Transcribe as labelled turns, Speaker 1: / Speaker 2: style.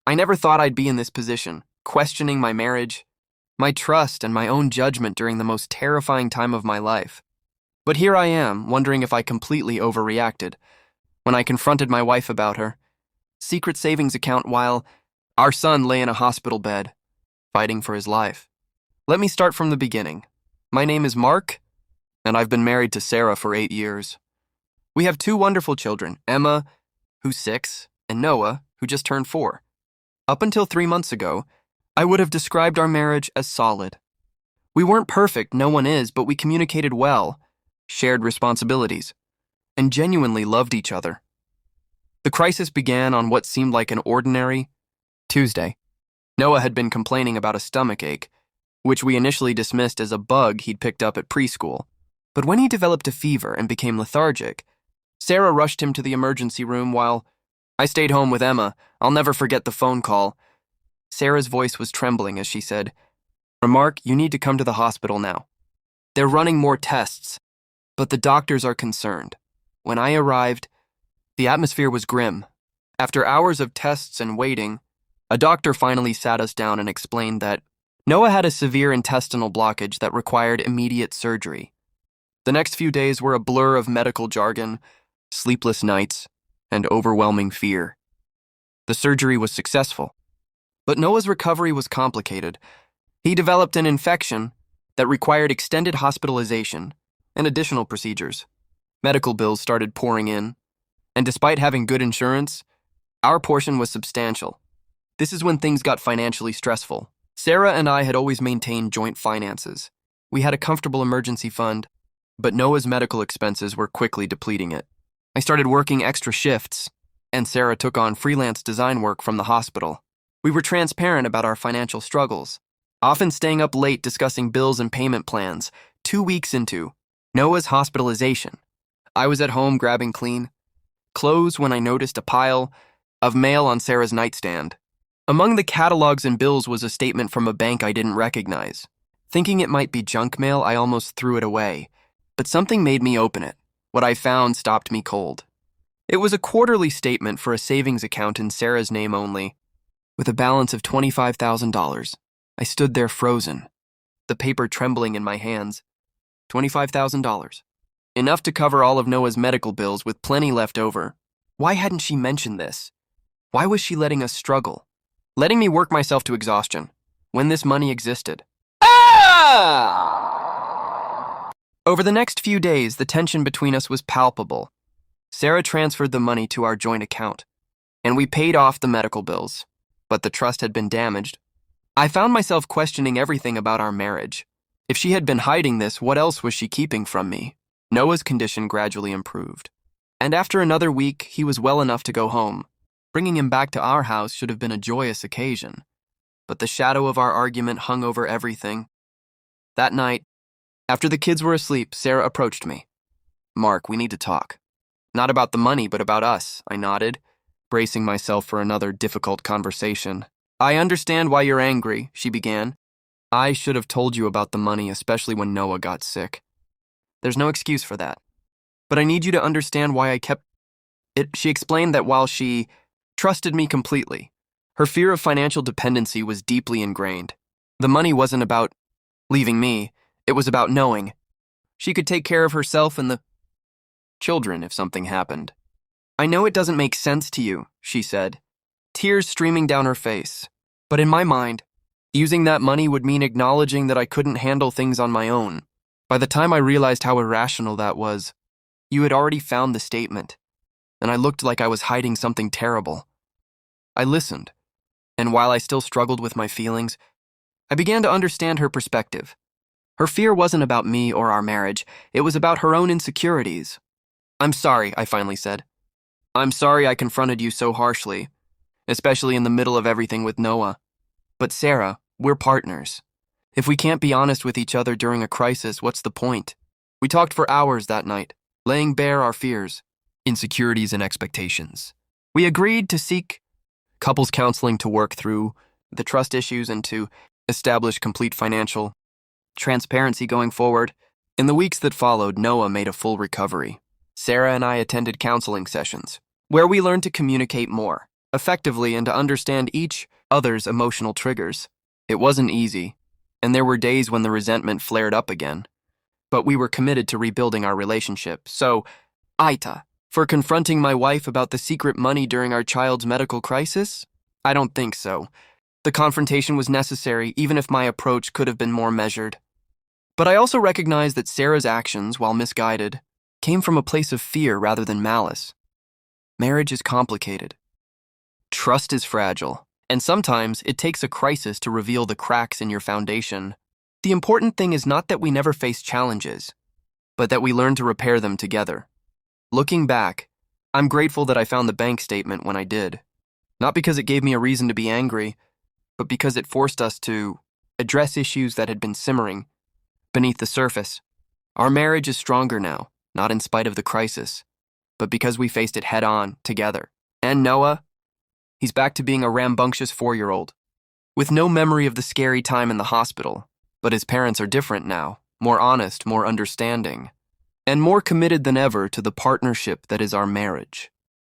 Speaker 1: I never thought I'd be in this position, questioning my marriage, my trust, and my own judgment during the most terrifying time of my life. But here I am, wondering if I completely overreacted when I confronted my wife about her secret savings account while our son lay in a hospital bed, fighting for his life. Let me start from the beginning. My name is Mark, and I've been married to Sarah for 8 years. We have 2 wonderful children, Emma, who's 6, and Noah, who just turned 4. Up until 3 months ago, I would have described our marriage as solid. We weren't perfect, no one is, but we communicated well, shared responsibilities, and genuinely loved each other. The crisis began on what seemed like an ordinary Tuesday. Noah had been complaining about a stomach ache, which we initially dismissed as a bug he'd picked up at preschool. But when he developed a fever and became lethargic, Sarah rushed him to the emergency room while I stayed home with Emma. I'll never forget the phone call. Sarah's voice was trembling as she said, "Mark, you need to come to the hospital now. They're running more tests, but the doctors are concerned." When I arrived, the atmosphere was grim. After hours of tests and waiting, a doctor finally sat us down and explained that Noah had a severe intestinal blockage that required immediate surgery. The next few days were a blur of medical jargon, sleepless nights, and overwhelming fear. The surgery was successful, but Noah's recovery was complicated. He developed an infection that required extended hospitalization and additional procedures. Medical bills started pouring in, and despite having good insurance, our portion was substantial. This is when things got financially stressful. Sarah and I had always maintained joint finances. We had a comfortable emergency fund, but Noah's medical expenses were quickly depleting it. I started working extra shifts, and Sarah took on freelance design work from the hospital. We were transparent about our financial struggles, often staying up late discussing bills and payment plans. 2 weeks into Noah's hospitalization, I was at home grabbing clean clothes when I noticed a pile of mail on Sarah's nightstand. Among the catalogs and bills was a statement from a bank I didn't recognize. Thinking it might be junk mail, I almost threw it away, but something made me open it. What I found stopped me cold. It was a quarterly statement for a savings account in Sarah's name only, with a balance of $25,000. I stood there frozen, the paper trembling in my hands. $25,000. Enough to cover all of Noah's medical bills with plenty left over. Why hadn't she mentioned this? Why was she letting us struggle? Letting me work myself to exhaustion when this money existed. Over the next few days, the tension between us was palpable. Sarah transferred the money to our joint account, and we paid off the medical bills, but the trust had been damaged. I found myself questioning everything about our marriage. If she had been hiding this, what else was she keeping from me? Noah's condition gradually improved, and after another week, he was well enough to go home. Bringing him back to our house should have been a joyous occasion, but the shadow of our argument hung over everything. That night, after the kids were asleep, Sarah approached me. "Mark, we need to talk. Not about the money, but about us," I nodded, bracing myself for another difficult conversation. "I understand why you're angry," she began. "I should have told you about the money, especially when Noah got sick. There's no excuse for that. But I need you to understand why I kept it." She explained that while she trusted me completely, her fear of financial dependency was deeply ingrained. The money wasn't about leaving me, it was about knowing she could take care of herself and the children if something happened. "I know it doesn't make sense to you," she said, tears streaming down her face. "But in my mind, using that money would mean acknowledging that I couldn't handle things on my own. By the time I realized how irrational that was, you had already found the statement, and I looked like I was hiding something terrible." I listened, and while I still struggled with my feelings, I began to understand her perspective. Her fear wasn't about me or our marriage, it was about her own insecurities. "I'm sorry," I finally said. "I'm sorry I confronted you so harshly, especially in the middle of everything with Noah. But Sarah, we're partners. If we can't be honest with each other during a crisis, what's the point?" We talked for hours that night, laying bare our fears, insecurities, and expectations. We agreed to seek couples counseling to work through the trust issues and to establish complete financial transparency going forward. In the weeks that followed, Noah made a full recovery. Sarah and I attended counseling sessions, where we learned to communicate more, effectively and to understand each other's emotional triggers. It wasn't easy, and there were days when the resentment flared up again. But we were committed to rebuilding our relationship. So, AITA, for confronting my wife about the secret money during our child's medical crisis? I don't think so. The confrontation was necessary, even if my approach could have been more measured. But I also recognize that Sarah's actions, while misguided, came from a place of fear rather than malice. Marriage is complicated. Trust is fragile, and sometimes it takes a crisis to reveal the cracks in your foundation. The important thing is not that we never face challenges, but that we learn to repair them together. Looking back, I'm grateful that I found the bank statement when I did. Not because it gave me a reason to be angry, but because it forced us to address issues that had been simmering beneath the surface. Our marriage is stronger now, not in spite of the crisis, but because we faced it head-on together. And Noah, he's back to being a rambunctious 4-year-old, with no memory of the scary time in the hospital. But his parents are different now, more honest, more understanding, and more committed than ever to the partnership that is our marriage.